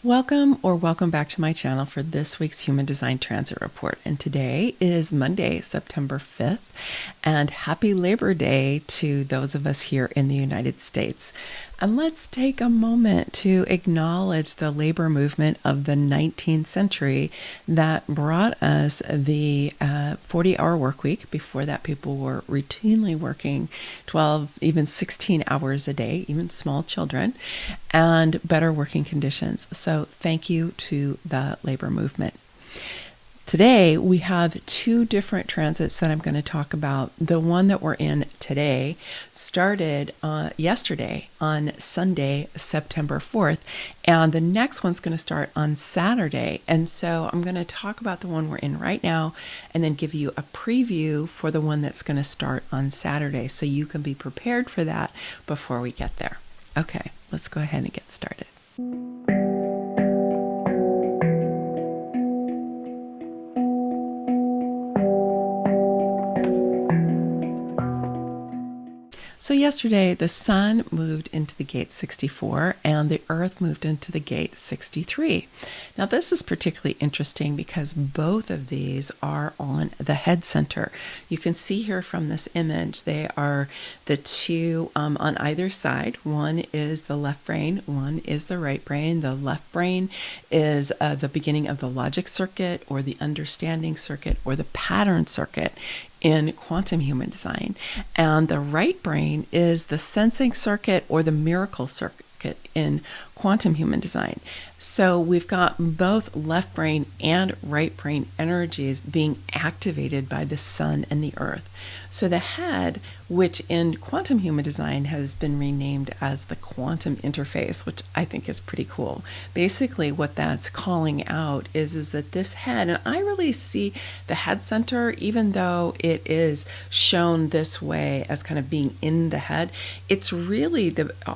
Welcome back to my channel for this week's Human Design Transit Report. And today is Monday, September 5th, and happy Labor Day to those of us here in the United States. And let's take a moment to acknowledge the labor movement of the 19th century that brought us the 40-hour work week. Before that, people were routinely working 12, even 16 hours a day, even small children, and better working conditions. So thank you to the labor movement. Today, we have two different transits that I'm going to talk about. The one that we're in today started yesterday on Sunday, September 4th, and the next one's going to start on Saturday. And so I'm going to talk about the one we're in right now and then give you a preview for the one that's going to start on Saturday so you can be prepared for that before we get there. Okay, let's go ahead and get started. So yesterday, the Sun moved into the gate 64 and the Earth moved into the gate 63. Now this is particularly interesting because both of these are on the head center. You can see here from this image, they are the two on either side. One is the left brain, one is the right brain. The left brain is the beginning of the logic circuit or the understanding circuit or the pattern circuit in quantum human design. And the right brain is the sensing circuit or the miracle circuit in quantum human design. So we've got both left brain and right brain energies being activated by the Sun and the Earth. So the head, which in quantum human design has been renamed as the quantum interface, which I think is pretty cool. Basically what that's calling out is that this head, and I really see the head center, even though it is shown this way as kind of being in the head, it's really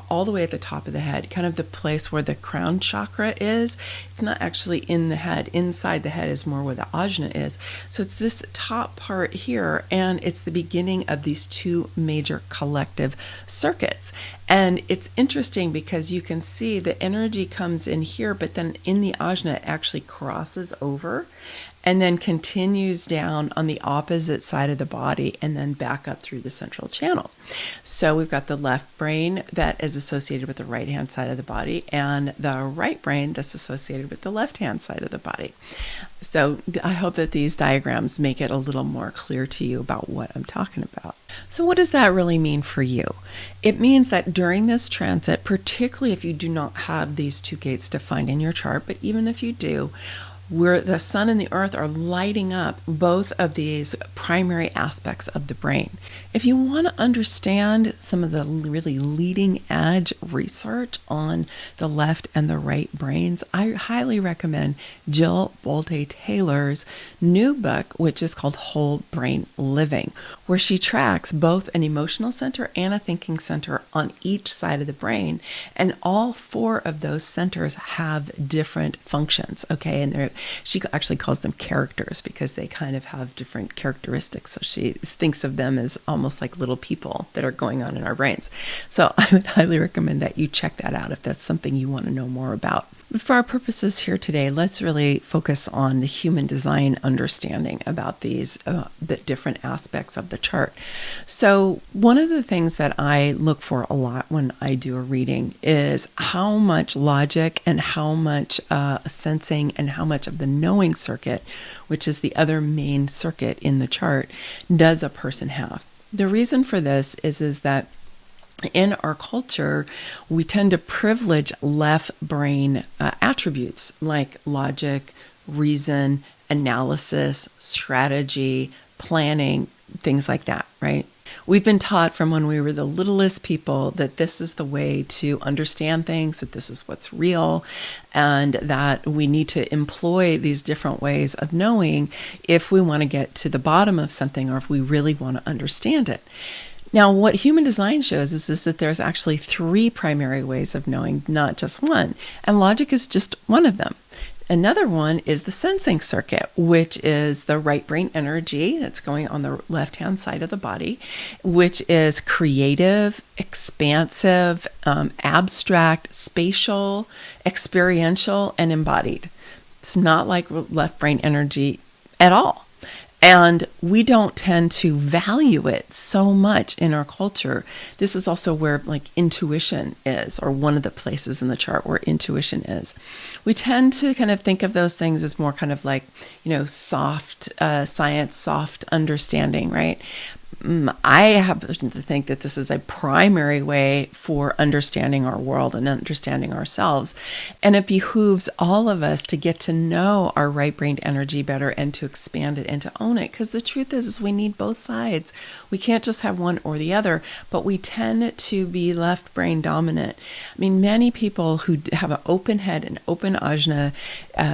all the way at the top of the head, kind of the place where the crown chakra is. It's not actually in the head. Inside the head is more where the ajna is. So it's this top part here, and it's the beginning of these two major collective circuits. And it's interesting because you can see the energy comes in here, but then in the ajna it actually crosses over and then continues down on the opposite side of the body and then back up through the central channel. So we've got the left brain that is associated with the right-hand side of the body and the right brain that's associated with the left-hand side of the body. So I hope that these diagrams make it a little more clear to you about what I'm talking about. So what does that really mean for you? It means that during this transit, particularly if you do not have these two gates defined in your chart, but even if you do, where the Sun and the Earth are lighting up both of these primary aspects of the brain. If you want to understand some of the really leading edge research on the left and the right brains, I highly recommend Jill Bolte Taylor's new book, which is called Whole Brain Living, where she tracks both an emotional center and a thinking center on each side of the brain. And all four of those centers have different functions, okay? And she actually calls them characters because they kind of have different characteristics. So she thinks of them as almost like little people that are going on in our brains. So I would highly recommend that you check that out if that's something you want to know more about. But for our purposes here today, let's really focus on the human design understanding about these the different aspects of the chart. So one of the things that I look for a lot when I do a reading is how much logic and how much sensing and how much of the knowing circuit, which is the other main circuit in the chart, does a person have. The reason for this is that in our culture, we tend to privilege left brain attributes like logic, reason, analysis, strategy, planning, things like that, right? We've been taught from when we were the littlest people that this is the way to understand things, that this is what's real, and that we need to employ these different ways of knowing if we want to get to the bottom of something or if we really want to understand it. Now, what human design shows is that there's actually three primary ways of knowing, not just one. And logic is just one of them. Another one is the sensing circuit, which is the right brain energy that's going on the left-hand side of the body, which is creative, expansive, abstract, spatial, experiential, and embodied. It's not like left brain energy at all. And we don't tend to value it so much in our culture. This is also where like intuition is, or one of the places in the chart where intuition is. We tend to kind of think of those things as more kind of like, soft science, soft understanding, right? I happen to think that this is a primary way for understanding our world and understanding ourselves. And it behooves all of us to get to know our right-brained energy better and to expand it and to own it. Because the truth is we need both sides. We can't just have one or the other, but we tend to be left-brain dominant. I mean, many people who have an open head and open ajna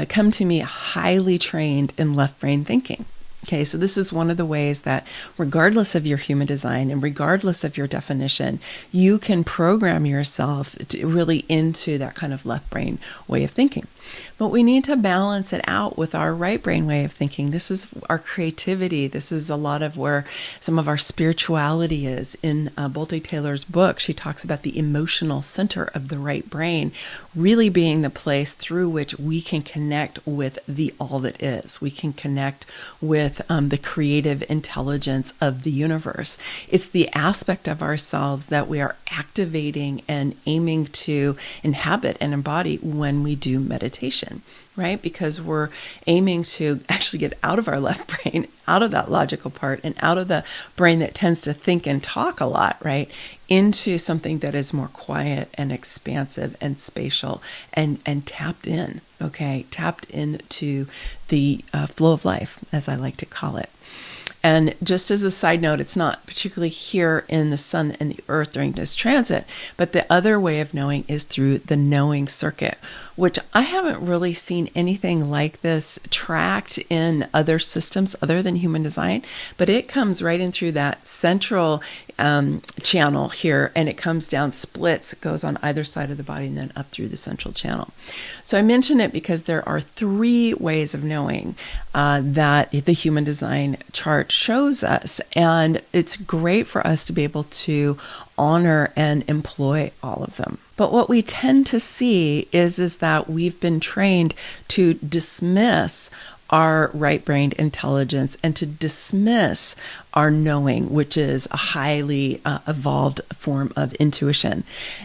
come to me highly trained in left-brain thinking. Okay, so this is one of the ways that regardless of your human design and regardless of your definition, you can program yourself really into that kind of left brain way of thinking. But we need to balance it out with our right brain way of thinking. This is our creativity. This is a lot of where some of our spirituality is. In Bolte Taylor's book, she talks about the emotional center of the right brain really being the place through which we can connect with the all that is. We can connect with the creative intelligence of the universe. It's the aspect of ourselves that we are activating and aiming to inhabit and embody when we do meditation, right? Because we're aiming to actually get out of our left brain, out of that logical part, and out of the brain that tends to think and talk a lot, right? Into something that is more quiet and expansive and spatial and tapped in, okay? Tapped into the flow of life, as I like to call it. And just as a side note, it's not particularly here in the sun and the earth during this transit, but the other way of knowing is through the knowing circuit, which I haven't really seen anything like this tracked in other systems other than human design, but it comes right in through that central channel here, and it comes down, splits, it goes on either side of the body and then up through the central channel. So I mention it because there are 3 ways of knowing that the human design chart shows us, and it's great for us to be able to honor and employ all of them. But what we tend to see is that we've been trained to dismiss our right-brained intelligence and to dismiss our knowing, which is a highly evolved form of intuition,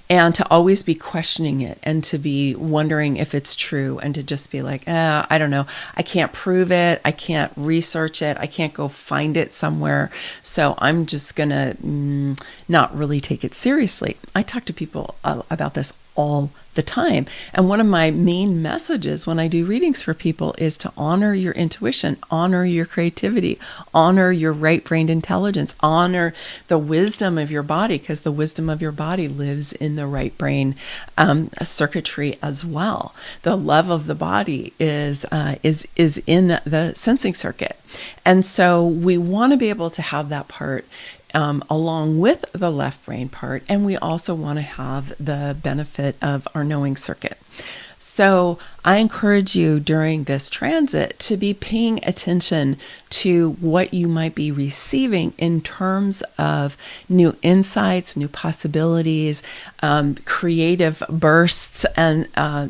and to always be questioning it and to be wondering if it's true and to just be like, I don't know, I can't prove it, I can't research it, I can't go find it somewhere, so I'm just gonna not really take it seriously. I talk to people about this all the time. And one of my main messages when I do readings for people is to honor your intuition, honor your creativity, honor your right-brained intelligence, honor the wisdom of your body, because the wisdom of your body lives in the right brain circuitry as well. The love of the body is in the sensing circuit. And so we want to be able to have that part along with the left brain part, and we also want to have the benefit of our knowing circuit. So I encourage you during this transit to be paying attention to what you might be receiving in terms of new insights, new possibilities, creative bursts, and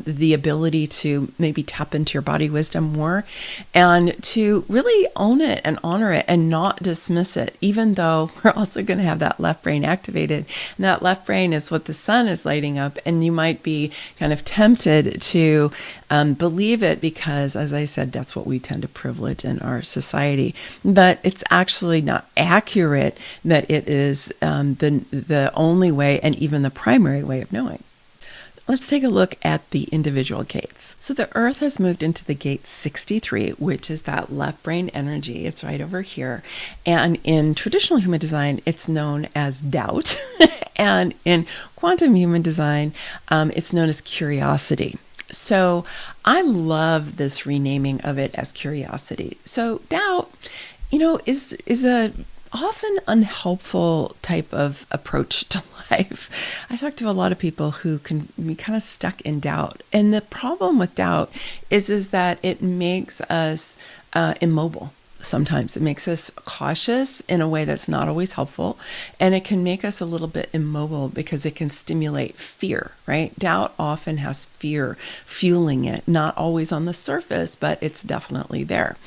the ability to maybe tap into your body wisdom more, and to really own it and honor it and not dismiss it, even though we're also going to have that left brain activated. And that left brain is what the sun is lighting up, and you might be kind of tempted to believe it because, as I said, that's what we tend to privilege in our society. But it's actually not accurate that it is the only way and even the primary way of knowing. Let's take a look at the individual gates. So the Earth has moved into the gate 63, which is that left brain energy. It's right over here. And in traditional human design, it's known as doubt. And in quantum human design, it's known as curiosity. So I love this renaming of it as curiosity. So doubt, is often unhelpful type of approach to life. I talk to a lot of people who can be kind of stuck in doubt. And the problem with doubt is that it makes us immobile. Sometimes it makes us cautious in a way that's not always helpful, and it can make us a little bit immobile because it can stimulate fear, right? Doubt often has fear fueling it, not always on the surface, but it's definitely there.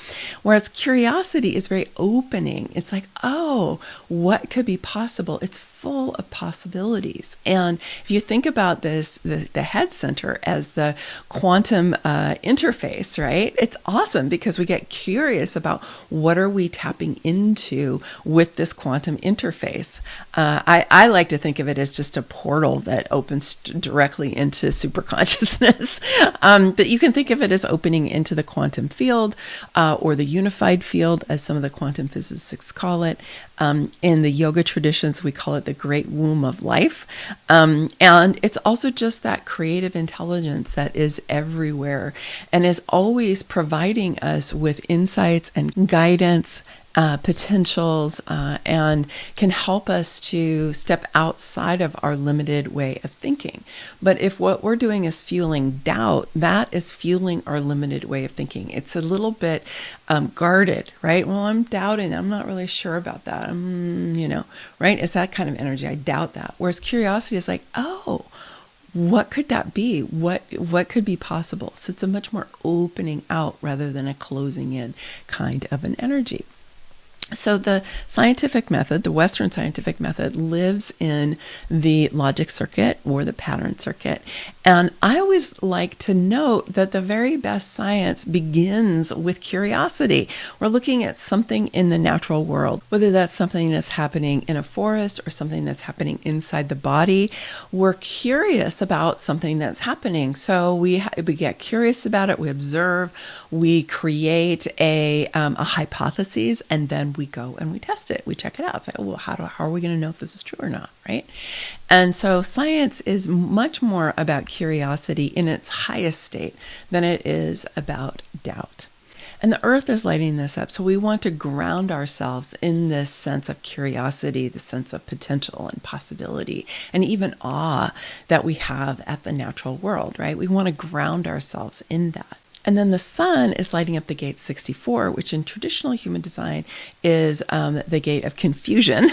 Whereas curiosity is very opening. It's like, oh, what could be possible? It's full of possibilities. And if you think about this, the head center as the quantum interface, right? It's awesome because we get curious about what are we tapping into with this quantum interface. I like to think of it as just a portal that opens directly into superconsciousness. That you can think of it as opening into the quantum field or the unified field, as some of the quantum physicists call it. In the yoga traditions, we call it the great womb of life. And it's also just that creative intelligence that is everywhere and is always providing us with insights and guidance, potentials, and can help us to step outside of our limited way of thinking. But if what we're doing is fueling doubt, that is fueling our limited way of thinking. It's a little bit guarded, right? Well, I'm doubting. I'm not really sure about that. Right? It's that kind of energy. I doubt that. Whereas curiosity is like, oh, what could that be? What could be possible? So it's a much more opening out rather than a closing in kind of an energy. So the scientific method, the Western scientific method, lives in the logic circuit or the pattern circuit. And I always like to note that the very best science begins with curiosity. We're looking at something in the natural world, whether that's something that's happening in a forest or something that's happening inside the body. We're curious about something that's happening. So we get curious about it, we observe, we create a hypothesis, and then we go and we test it. We check it out. It's like, oh, well, how are we going to know if this is true or not, right? And so science is much more about curiosity in its highest state than it is about doubt. And the earth is lighting this up. So we want to ground ourselves in this sense of curiosity, the sense of potential and possibility, and even awe that we have at the natural world, right? We want to ground ourselves in that. And then the sun is lighting up the gate 64, which in traditional human design is the gate of confusion.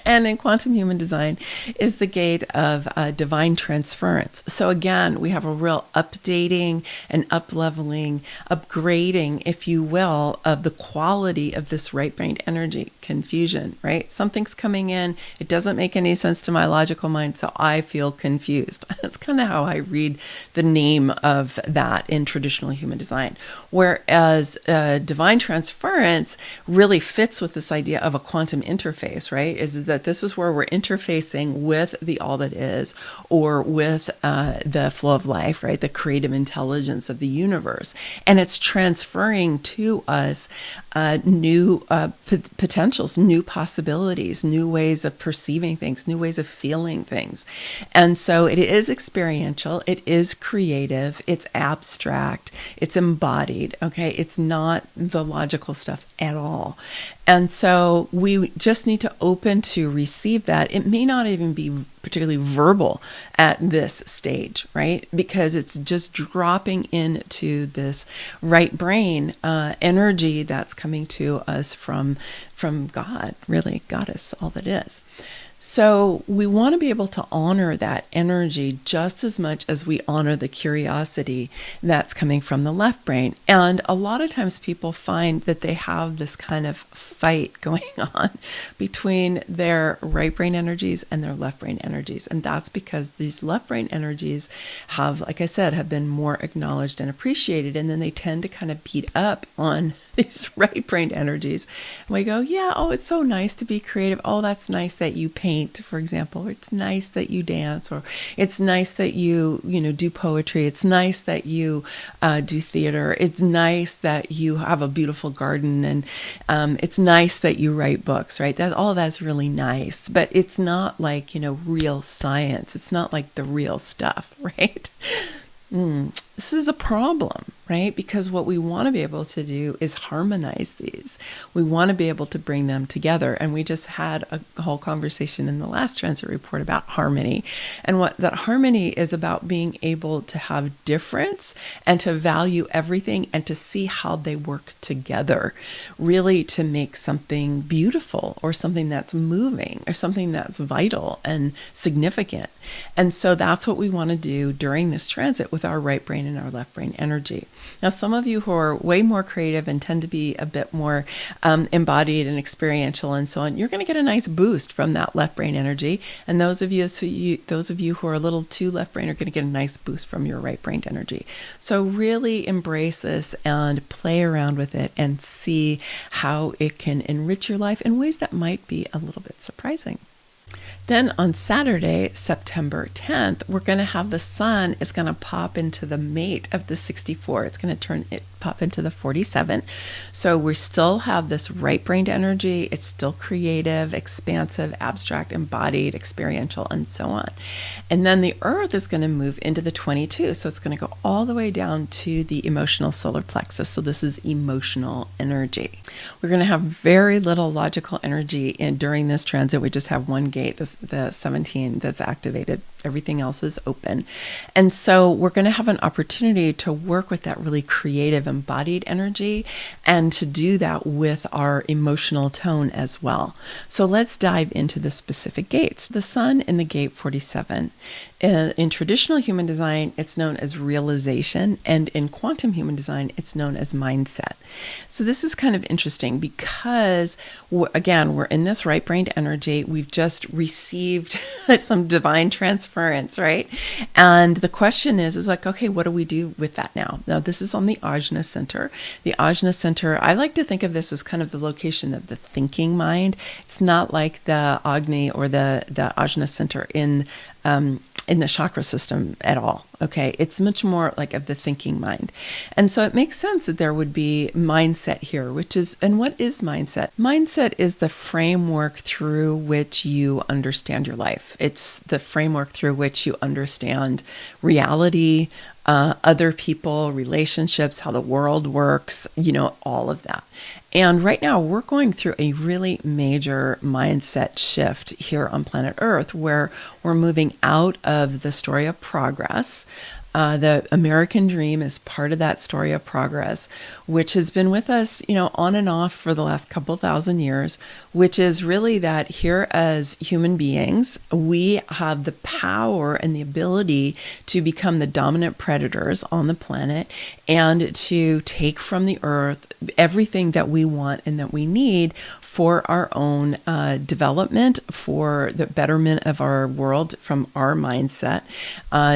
And in quantum human design is the gate of divine transference. So again, we have a real updating and up-leveling, upgrading, if you will, of the quality of this right-brained energy, confusion, right? Something's coming in, it doesn't make any sense to my logical mind, so I feel confused. That's kind of how I read the name of that in traditional human design. Whereas divine transference really fits with this idea of a quantum interface, right? Is that this is where we're interfacing with the all that is, or with the flow of life, right? The creative intelligence of the universe. And it's transferring to us new potentials, new possibilities, new ways of perceiving things, new ways of feeling things. And so it is experiential, it is creative, it's abstract, it's embodied, okay? It's not the logical stuff at all. And so we just need to open to receive that. It may not even be particularly verbal at this stage, right? Because it's just dropping into this right brain energy that's coming to us from God, really, Goddess, all that is. So we want to be able to honor that energy just as much as we honor the curiosity that's coming from the left brain. And a lot of times people find that they have this kind of fight going on between their right brain energies and their left brain energies. And that's because these left brain energies have, like I said, have been more acknowledged and appreciated. And then they tend to kind of beat up on these right brain energies. And we go, yeah, oh, it's so nice to be creative. Oh, that's nice that you paint, for example. Or it's nice that you dance, or it's nice that you do poetry. It's nice that you do theater. It's nice that you have a beautiful garden, and it's nice that you write books, right? That all that's really nice, but it's not like, real science. It's not like the real stuff, right? This is a problem, right? Because what we want to be able to do is harmonize these. We want to be able to bring them together. And we just had a whole conversation in the last transit report about harmony. And what that harmony is about, being able to have difference and to value everything and to see how they work together, really to make something beautiful or something that's moving or something that's vital and significant. And so that's what we want to do during this transit with our right brain and our left brain energy. Now, some of you who are way more creative and tend to be a bit more embodied and experiential and so on, you're going to get a nice boost from that left brain energy. And those of you who are a little too left brain are going to get a nice boost from your right brain energy. So really embrace this and play around with it and see how it can enrich your life in ways that might be a little bit surprising. Then on Saturday, September 10th, we're going to have the sun is going to pop into the mate of the 64. It's going to pop into the 47. So we still have this right-brained energy. It's still creative, expansive, abstract, embodied, experiential, and so on. And then the Earth is going to move into the 22. So it's going to go all the way down to the emotional solar plexus. So this is emotional energy. We're going to have very little logical energy during this transit. We just have one gate, the 17, that's activated. Everything else is open. And so we're going to have an opportunity to work with that really creative, embodied energy and to do that with our emotional tone as well. So let's dive into the specific gates. The sun in the gate 47. In traditional human design, it's known as realization, and in quantum human design, it's known as mindset. So this is kind of interesting because, again, we're in this right-brained energy. We've just received some divine transference, right? And the question is like, okay, what do we do with that now? Now, this is on the Ajna Center. The Ajna Center, I like to think of this as kind of the location of the thinking mind. It's not like the Agni or the Ajna Center in the chakra system at all. Okay, it's much more like of the thinking mind. And so it makes sense that there would be mindset here, and what is mindset? Mindset is the framework through which you understand your life. It's the framework through which you understand reality, other people, relationships, how the world works, all of that. And right now we're going through a really major mindset shift here on planet Earth, where we're moving out of the story of progress. The American dream is part of that story of progress, which has been with us, on and off for the last couple thousand years, which is really that here as human beings, we have the power and the ability to become the dominant predators on the planet and to take from the earth everything that we want and that we need for our own development, for the betterment of our world from our mindset,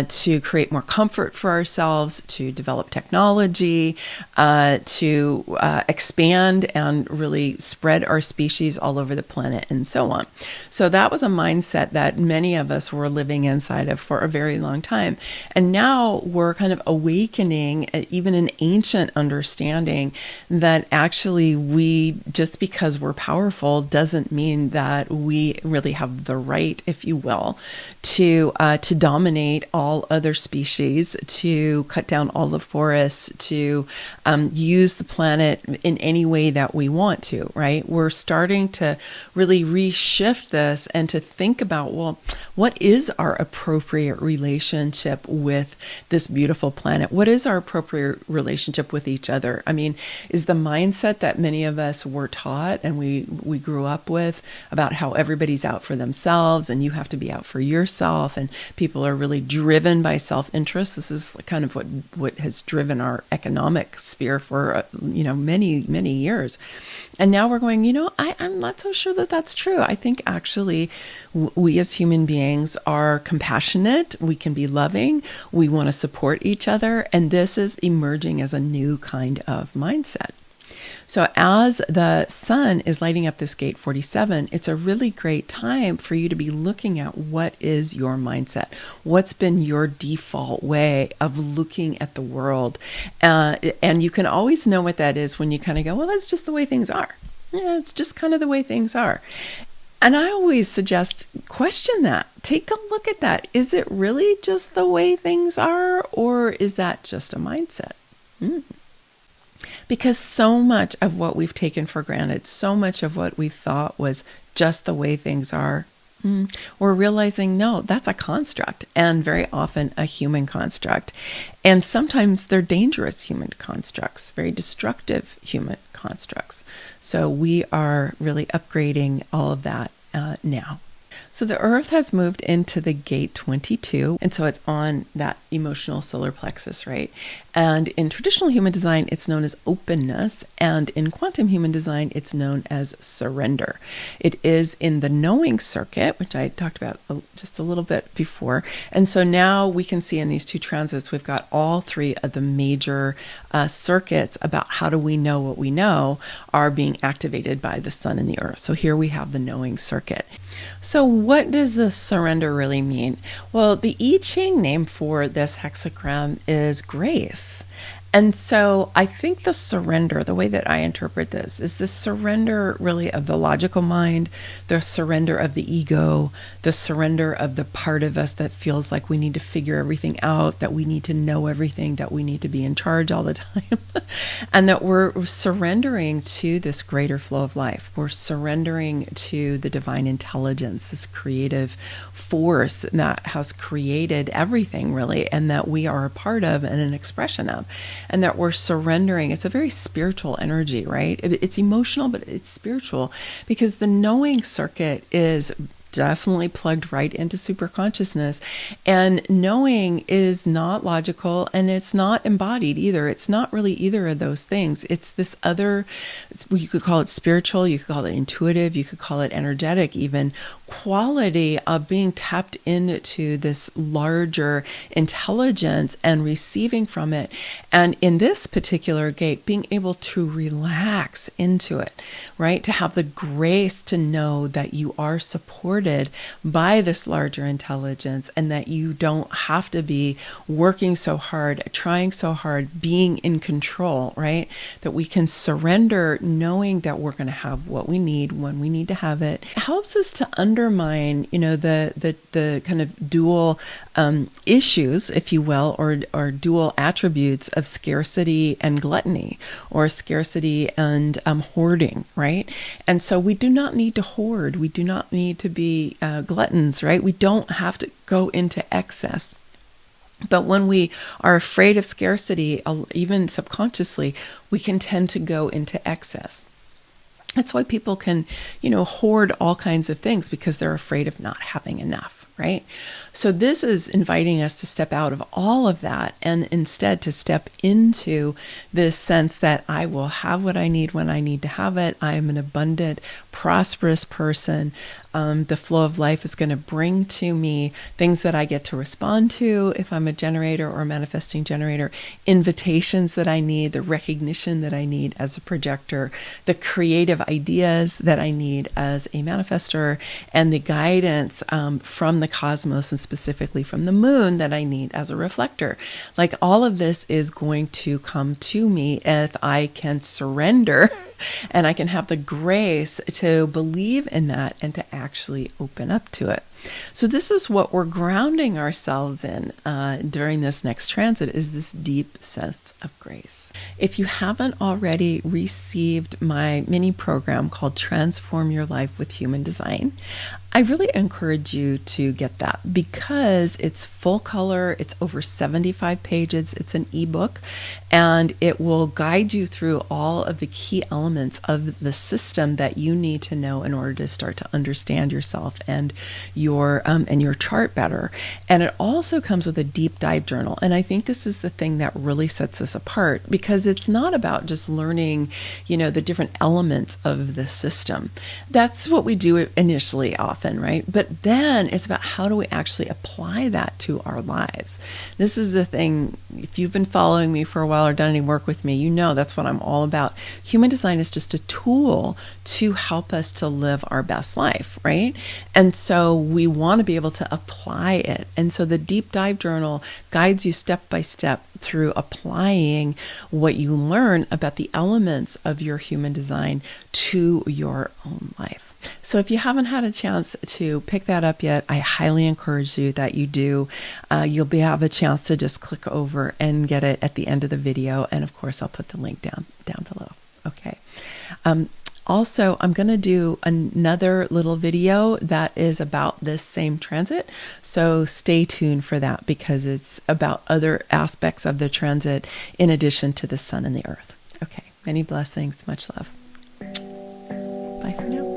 to create more comfort for ourselves, to develop technology, to expand and really spread our species all over the planet and so on. So that was a mindset that many of us were living inside of for a very long time. And now we're kind of awakening even an ancient understanding that actually just because we're powerful doesn't mean that we really have the right, if you will, to dominate all other species, to cut down all the forests, to use the planet in any way that we want to, right? We're starting to really reshift this and to think about, well, what is our appropriate relationship with this beautiful planet? What is our appropriate relationship with each other? I mean, is the mindset that many of us were taught and we grew up with about how everybody's out for themselves and you have to be out for yourself and people are really driven by self-interest. This is kind of what has driven our economic sphere for many, many years. And now we're going, I'm not so sure that that's true. I think actually we as human beings are compassionate. We can be loving. We want to support each other. And this is emerging as a new kind of mindset. So as the sun is lighting up this gate 47, it's a really great time for you to be looking at what is your mindset. What's been your default way of looking at the world? And you can always know what that is when you kind of go, well, that's just the way things are. Yeah, it's just kind of the way things are. And I always suggest question that. Take a look at that. Is it really just the way things are, or is that just a mindset? Because so much of what we've taken for granted, so much of what we thought was just the way things are, we're realizing, no, that's a construct, and very often a human construct. And sometimes they're dangerous human constructs, very destructive human constructs. So we are really upgrading all of that now. So the Earth has moved into the gate 22, and so it's on that emotional solar plexus, right? And in traditional human design, it's known as openness, and in quantum human design, it's known as surrender. It is in the knowing circuit, which I talked about just a little bit before. And so now we can see in these two transits, we've got all three of the major circuits about how do we know what we know are being activated by the sun and the Earth. So here we have the knowing circuit. So what does this surrender really mean? Well, the I Ching name for this hexagram is grace. And so I think the surrender, the way that I interpret this, is the surrender really of the logical mind, the surrender of the ego, the surrender of the part of us that feels like we need to figure everything out, that we need to know everything, that we need to be in charge all the time, and that we're surrendering to this greater flow of life. We're surrendering to the divine intelligence, this creative force that has created everything really, and that we are a part of and an expression of. And that we're surrendering. It's a very spiritual energy, right? It's emotional, but it's spiritual, because the knowing circuit is definitely plugged right into superconsciousness. And knowing is not logical, and it's not embodied either. It's not really either of those things. It's this other, you could call it spiritual, you could call it intuitive, you could call it energetic even, quality of being tapped into this larger intelligence and receiving from it. And in this particular gate, being able to relax into it, right? To have the grace to know that you are supported by this larger intelligence, and that you don't have to be working so hard, trying so hard, being in control, right? That we can surrender knowing that we're going to have what we need when we need to have it. It helps us to undermine, the kind of dual issues, if you will, or dual attributes of scarcity and gluttony, or scarcity and hoarding, right? And so we do not need to hoard. We do not need to be gluttons, right? We don't have to go into excess. But when we are afraid of scarcity, even subconsciously, we can tend to go into excess. That's why people can, hoard all kinds of things, because they're afraid of not having enough, right? So this is inviting us to step out of all of that, and instead to step into this sense that I will have what I need when I need to have it. I am an abundant, prosperous person. The flow of life is going to bring to me things that I get to respond to if I'm a generator or a manifesting generator, invitations that I need, the recognition that I need as a projector, the creative ideas that I need as a manifestor, and the guidance from the cosmos, and specifically from the moon, that I need as a reflector. Like, all of this is going to come to me if I can surrender and I can have the grace to believe in that and to actually open up to it. So this is what we're grounding ourselves in during this next transit, is this deep sense of grace. If you haven't already received my mini program called Transform Your Life with Human Design, I really encourage you to get that, because it's full color, it's over 75 pages, it's an ebook, and it will guide you through all of the key elements of the system that you need to know in order to start to understand yourself and your chart better. And it also comes with a deep dive journal. And I think this is the thing that really sets us apart, because it's not about just learning, the different elements of the system. That's what we do initially often, right? But then it's about how do we actually apply that to our lives. This is the thing, if you've been following me for a while or done any work with me, that's what I'm all about. Human design is just a tool to help us to live our best life, right? And so we want to be able to apply it. And so the deep dive journal guides you step by step through applying what you learn about the elements of your human design to your own life. So if you haven't had a chance to pick that up yet, I highly encourage you that you do. You'll have a chance to just click over and get it at the end of the video. And of course, I'll put the link down below. Okay. Also, I'm going to do another little video that is about this same transit. So stay tuned for that because it's about other aspects of the transit in addition to the sun and the earth. Okay. Many blessings. Much love. Bye for now.